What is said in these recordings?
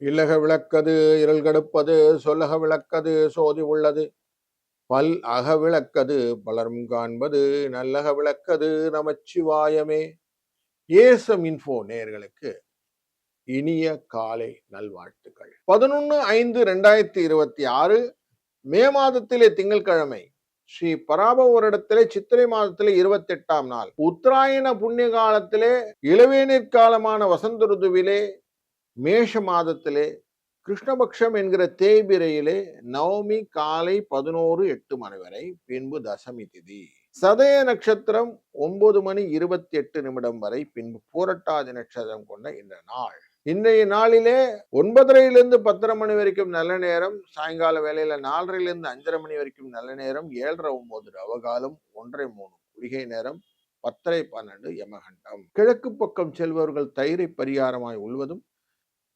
இல்லக விளக்கது இருள் கெடுப்பது சொல்லக விளக்கது சோதி உள்ளது பல் அக விளக்கது பலரும் காண்பது நல்லக விளக்கது நமச்சிவாயமே. ஏசம் இன்ஃபோ நேயர்களுக்கு இனிய காலை நல்வாழ்த்துக்கள். 11/5/2026 மே மாதத்திலே திங்கட்கிழமை ஸ்ரீ பராபவ வருடத்திலே சித்திரை மாதத்திலே 28ஆம் நாள் உத்தராயண புண்ணிய காலத்திலே இளவேநீர் காலமான வசந்த ருதுவிலே மேஷ மாதத்திலே கிருஷ்ணபக்ஷம் என்கிற தேய்பிரையிலே நவமி காலை 11:08 மணி வரை, பின்பு தசமி திதி. சதய நட்சத்திரம் 9:28 வரை, பின்பு பூரட்டாதி நட்சத்திரம் கொண்ட இந்த நாள். இன்றைய நாளிலே 9:30 10:30 மணி வரைக்கும் நல்ல நேரம், சாயங்கால வேலையில 4:30 5:30 மணி வரைக்கும் நல்ல நேரம், 7:09 ரவகாலம், 1:03 குளிகை நேரம், 10:12 யமகண்டம். கிழக்கு பக்கம் செல்பவர்கள் தயிரை பரிகாரமாய் உள்வதும்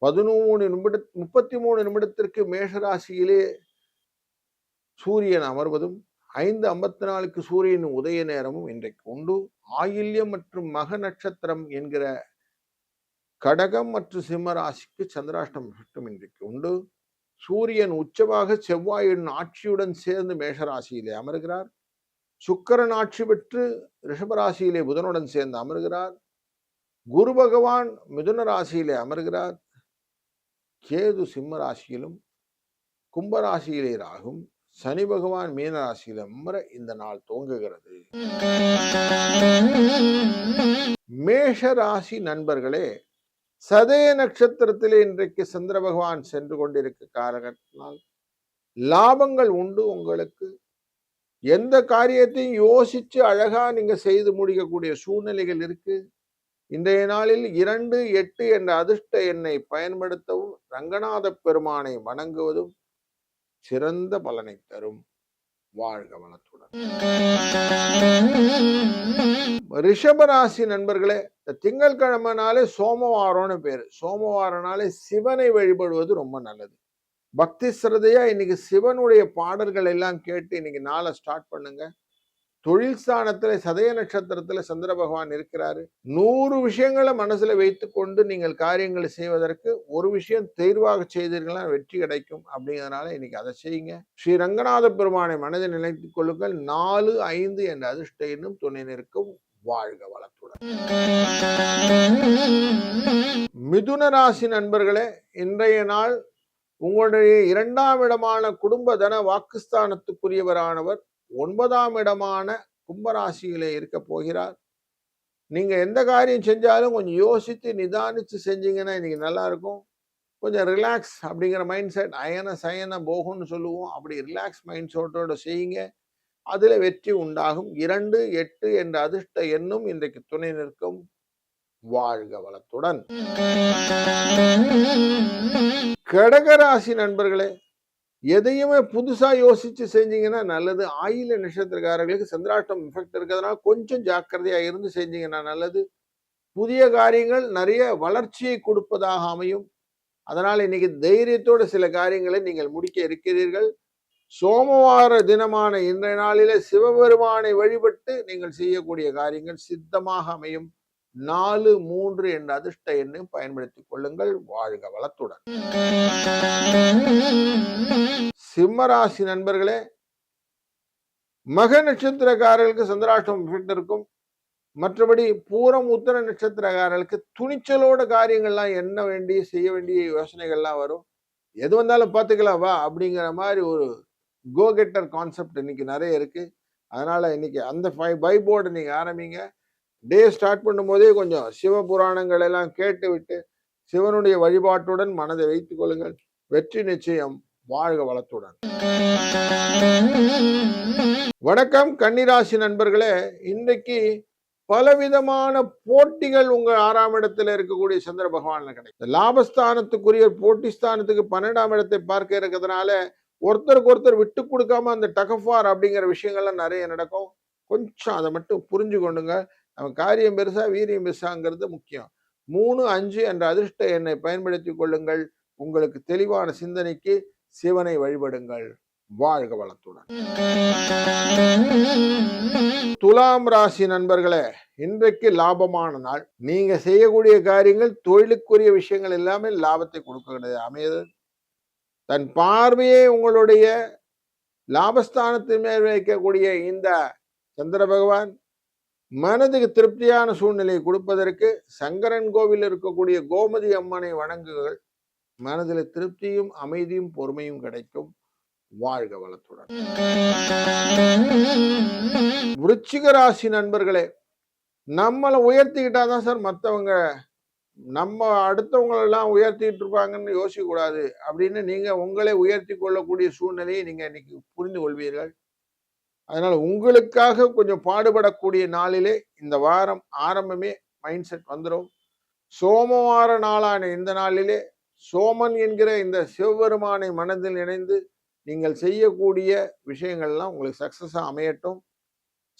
33 நிமிடத்திற்கு மேஷராசியிலே சூரியன் அமர்வதும் 5:54 சூரியனின் உதய நேரமும் இன்றைக்கு உண்டு. ஆயில்யம் மற்றும் மக நட்சத்திரம் என்கிற கடகம் மற்றும் சிம்ம ராசிக்கு சந்திராஷ்டமம் இன்றைக்கு உண்டு. சூரியன் உச்சமாக செவ்வாயின் ஆட்சியுடன் சேர்ந்து மேஷராசியிலே அமர்கிறார். சுக்கிரன் ஆட்சி பெற்று ரிஷபராசியிலே புதனுடன் சேர்ந்து அமர்கிறார். குரு பகவான் மிதுன ராசியிலே அமர்கிறார். கேது சிம்ம ராசியிலும் கும்பராசியிலே ராகும், சனி பகவான் மீன ராசியில அமர இந்த நாள் துவங்குகிறது. மேஷ ராசி நண்பர்களே, சதய நட்சத்திரத்திலே இன்றைக்கு சந்திர பகவான் சென்று கொண்டிருக்க காரணத்தினால் லாபங்கள் உண்டு. உங்களுக்கு எந்த காரியத்தையும் யோசிச்சு அழகா நீங்க செய்து முடிக்கக்கூடிய சூழ்நிலைகள் இருக்கு. இன்றைய நாளில் 2, 8 என்ற அதிர்ஷ்ட எண்ணை பயன்படுத்தவும் ரங்கநாத பெருமானை வணங்குவதும் சிறந்த பலனை தரும். வாழ்க வளத்துடன். ரிஷபராசி நண்பர்களே, இந்த திங்கட்கிழமைனாலே சோமவாரம்னு பேரு. சோமவாரனாலே சிவனை வழிபடுவது ரொம்ப நல்லது. பக்தி சிரதையா இன்னைக்கு சிவனுடைய பாடல்கள் எல்லாம் கேட்டு இன்னைக்கு நாளை ஸ்டார்ட் பண்ணுங்க. தொழில் ஸ்தானத்துல சதய நட்சத்திரத்துல சந்திர பகவான் இருக்கிறாரு. 100 விஷயங்களை மனசுல வைத்து கொண்டு நீங்கள் காரியங்களை செய்வதற்கு ஒரு விஷயம் தேர்வாக செய்தீர்களா வெற்றி கிடைக்கும். அப்படிங்கிறதுனால இன்னைக்கு அதை செய்யுங்க. ஸ்ரீ ரங்கநாத பெருமானை மனதில் நினைத்துக் கொள்ளுங்கள். 4, 5 என்ற அதிர்ஷ்ட எண்ணும் துணை நிற்கும். வாழ்க வளத்துடன். மிதுன ராசி நண்பர்களே, இன்றைய நாள் உங்களுடைய 2ஆம் இடமான குடும்ப தன வாக்குஸ்தானத்துக்குரியவரானவர் 9ஆம் இடமான கும்பராசியிலே இருக்க போகிறார். நீங்க எந்த காரியம் செஞ்சாலும் கொஞ்சம் யோசித்து நிதானிச்சு செஞ்சீங்கன்னா இன்னைக்கு நல்லா இருக்கும். கொஞ்சம் ரிலாக்ஸ் அப்படிங்கிற மைண்ட் செட், அயன சயன போகும்னு சொல்லுவோம். அப்படி ரிலாக்ஸ் மைண்ட் செட்டோட செய்யுங்க. அதுல வெற்றி உண்டாகும். 2, 8 என்ற அதிர்ஷ்ட எண்ணும் இன்றைக்கு துணை நிற்கும். வாழ்க வளத்துடன். கடகராசி நண்பர்களே, எதையுமே புதுசா யோசிச்சு செஞ்சீங்கன்னா நல்லது. ஆயில நட்சத்திரக்காரர்களுக்கு சந்திராஷ்டம் எஃபெக்ட் இருக்கிறதுனால கொஞ்சம் ஜாக்கிரதையா இருந்து செஞ்சீங்கன்னா நல்லது. புதிய காரியங்கள் நிறைய வளர்ச்சியை கொடுப்பதாக அமையும். அதனால இன்னைக்கு தைரியத்தோட சில காரியங்களை நீங்கள் முடிக்க இருக்கிறீர்கள். சோமவார தினமான இன்றைய நாளிலே சிவபெருமானை வழிபட்டு நீங்கள் செய்யக்கூடிய காரியங்கள் சித்தமாக அமையும். 4, 3 என்ற அதிர்ஷ்ட எண்ணையும் பயன்படுத்திக் கொள்ளுங்கள். வாழ்க வளத்துடன். சிம்மராசி நண்பர்களே, மக நட்சத்திரக்காரர்களுக்கு சந்திராஷ்டம் எஃபெக்ட் இருக்கும். மற்றபடி பூரம் உத்தர நட்சத்திரக்காரர்களுக்கு துணிச்சலோட காரியங்கள்லாம் என்ன வேண்டிய செய்ய வேண்டிய யோசனைகள்லாம் வரும். எது வந்தாலும் பார்த்துக்கலாம் வா அப்படிங்கிற மாதிரி ஒரு கோ கெட்டர் கான்செப்ட் இன்னைக்கு நிறைய இருக்கு. அதனால இன்னைக்கு அந்த வைபோர்டு நீங்க ஆரம்பிங்க. டே ஸ்டார்ட் பண்ணும் போதே கொஞ்சம் சிவ புராணங்கள் எல்லாம் கேட்டு விட்டு சிவனுடைய வழிபாட்டுடன் மனதை வைத்துக் கொள்ளுங்கள். வெற்றி நிச்சயம். வாழ்க வளத்துடன். வணக்கம் கன்னிராசி நண்பர்களே, இன்றைக்கு பலவிதமான போட்டிகள் உங்க 6ஆம் இடத்துல இருக்கக்கூடிய சந்திர பகவான் கிடைக்கும். லாபஸ்தானத்துக்குரிய போட்டி ஸ்தானத்துக்கு 12ஆம் இடத்தை பார்க்க இருக்கிறதுனால ஒருத்தருக்கு ஒருத்தர் விட்டு கொடுக்காம அந்த டகஃபார் அப்படிங்கிற விஷயங்கள்லாம் நிறைய நடக்கும். கொஞ்சம் அதை மட்டும் புரிஞ்சு கொண்டுங்க. நம்ம காரியம் பெருசா வீரியம் பெருசாங்கிறது முக்கியம். 3, 5 என்ற அதிர்ஷ்ட எண்ணை பயன்படுத்திக் கொள்ளுங்கள். உங்களுக்கு தெளிவான சிந்தனைக்கு சிவனை வழிபடுங்கள். வாழ்க வளத்துடன். துலாம் ராசி நண்பர்களே, இன்றைக்கு லாபமான நாள். நீங்க செய்யக்கூடிய காரியங்கள் தொழிலுக்குரிய விஷயங்கள் எல்லாமே லாபத்தை கொடுக்கிறது அமைது. தன் பார்வையே உங்களுடைய லாபஸ்தானத்தின் மேல் வைக்கக்கூடிய இந்த சந்திர பகவான் மனதுக்கு திருப்தியான சூழ்நிலையை கொடுப்பதற்கு சங்கரன் கோவில் இருக்கக்கூடிய கோமதி அம்மனை வணங்குகள். மனதில் திருப்தியும் அமைதியும் பொறுமையும் கிடைக்கும். வாழ்க வளத்துடன். விருச்சிக ராசி நண்பர்களே, நம்மளை உயர்த்திக்கிட்டாதான் சார் மற்றவங்க நம்ம அடுத்தவங்களெல்லாம் உயர்த்திட்டு இருப்பாங்கன்னு யோசிக்க கூடாது அப்படின்னு நீங்க உங்களை உயர்த்தி கொள்ளக்கூடிய சூழ்நிலையை நீங்க இன்னைக்கு புரிந்து கொள்வீர்கள். அதனால உங்களுக்காக கொஞ்சம் பாடுபடக்கூடிய நாளிலே இந்த வாரம் ஆரம்பமே மைண்ட் செட் வந்துடும். சோமவார நாளான இந்த நாளிலே சோமன் என்கிற இந்த சிவபெருமானை மனதில் இணைந்து நீங்கள் செய்யக்கூடிய விஷயங்கள்லாம் உங்களுக்கு சக்சஸா அமையட்டும்.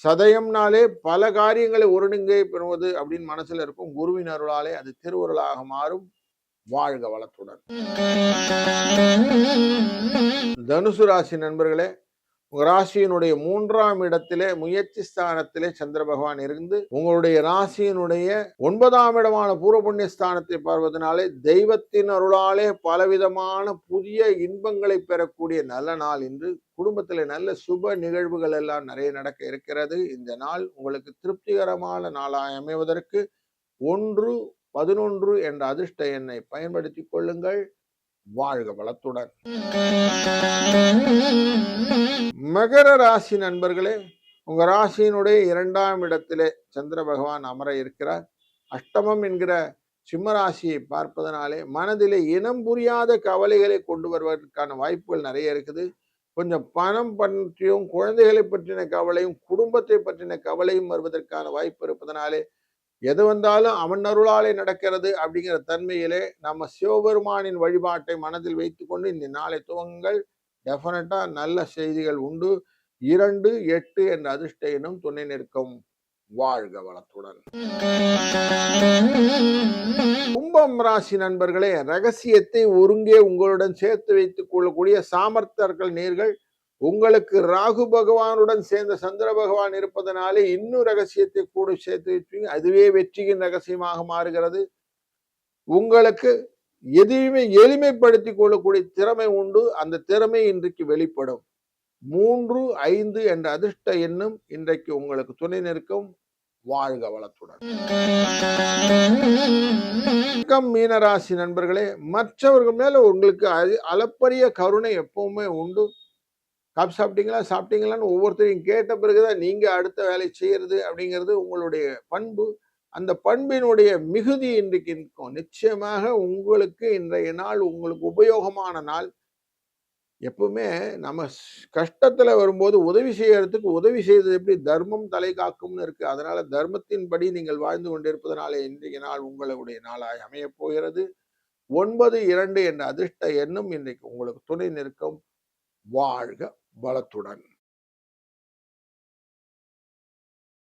சதயம்னாலே பல காரியங்களை ஒருங்கிணை பெறுவது அப்படின்னு மனசுல இருக்கும். குருவின் அருளாலே அது திருவருளாக மாறும். வாழ்க வளத்துடன். தனுசு ராசி நண்பர்களே, உங்க ராசியினுடைய 3ஆம் இடத்திலே முயற்சி ஸ்தானத்திலே சந்திர பகவான் இருந்து உங்களுடைய ராசியினுடைய 9ஆம் இடமான பூர்வ புண்ணிய ஸ்தானத்தை பார்வதனாலே தெய்வத்தின் அருளாலே பலவிதமான புதிய இன்பங்களை பெறக்கூடிய நல்ல நாள் இன்று. குடும்பத்தில் நல்ல சுப நிகழ்வுகள் எல்லாம் நிறைய நடக்க இருக்கிறது. இந்த நாள் உங்களுக்கு திருப்திகரமான நாளாக அமைவதற்கு 1-11 என்ற அதிர்ஷ்ட எண்ணை பயன்படுத்திக் கொள்ளுங்கள். வாழ்க வளத்துடன். மகர ராசி நண்பர்களே, உங்க ராசியினுடைய 2ஆம் இடத்திலே சந்திர பகவான் அமர இருக்கிறார். அஷ்டமம் என்கிற சிம்ம ராசியை பார்ப்பதனாலே மனதிலே இனம் புரியாத கவலைகளை கொண்டு வருவதற்கான வாய்ப்புகள் நிறைய இருக்குது. கொஞ்சம் பணம் பற்றியும் குழந்தைகளை பற்றின கவலையும் குடும்பத்தை பற்றின கவலையும் வருவதற்கான வாய்ப்பு இருப்பதனாலே எது வந்தாலும் அவன் அருளாலே நடக்கிறது அப்படிங்கிற தன்மையிலே நம்ம சிவபெருமானின் வழிபாட்டை மனதில் வைத்துக்கொண்டு இந்த நாளை துவங்குங்கள். டெஃபினட்டா நல்ல செய்திகள் உண்டு. 2-8 என்ற அதிர்ஷ்ட எண்ணும் துணை நிற்கும். வாழ்க வளத்துடன். கும்பம் ராசி நண்பர்களே, ரகசியத்தை ஒருங்கே உங்களுடன் சேர்த்து வைத்துக் கொள்ளக்கூடிய சாமர்த்தியர்கள் நீர்கள். உங்களுக்கு ராகு பகவானுடன் சேர்ந்த சந்திர பகவான் இருப்பதனாலே இன்னும் ரகசியத்தை கூட சேர்த்து வச்சுங்க. அதுவே வெற்றியின் ரகசியமாக மாறுகிறது. உங்களுக்கு எதையுமே எளிமைப்படுத்தி கொள்ளக்கூடிய திறமை உண்டு. அந்த திறமை இன்றைக்கு வெளிப்படும். 3-5 என்ற அதிர்ஷ்ட எண்ணும் இன்றைக்கு உங்களுக்கு துணை நிற்கும். வாழ்க வளத்துடன். மீனராசி நண்பர்களே, மற்றவர்கள் மேல உங்களுக்கு அளப்பரிய கருணை எப்பவுமே உண்டு. காப்பி சாப்பிட்டீங்களான்னு ஒவ்வொருத்தரையும் கேட்ட பிறகுதான் நீங்க அடுத்த வேலை செய்யறது அப்படிங்கிறது உங்களுடைய பண்பு. அந்த பண்பினுடைய மிகுதி இன்றைக்கு இருக்கும். நிச்சயமாக உங்களுக்கு இன்றைய நாள் உங்களுக்கு உபயோகமான நாள். எப்பவுமே நம்ம கஷ்டத்துல வரும்போது உதவி செய்யறதுக்கு உதவி செய்தது எப்படி தர்மம் தலை காக்கும்னு இருக்கு. அதனால தர்மத்தின்படி நீங்கள் வாழ்ந்து கொண்டிருப்பதனாலே இன்றைய நாள் உங்களுடைய நாளாய் அமைய போகிறது. 9-2 என்ற அதிர்ஷ்ட எண்ணும் இன்றைக்கு உங்களுக்கு துணை நிற்கும். வாழ்க பலத்துடன்.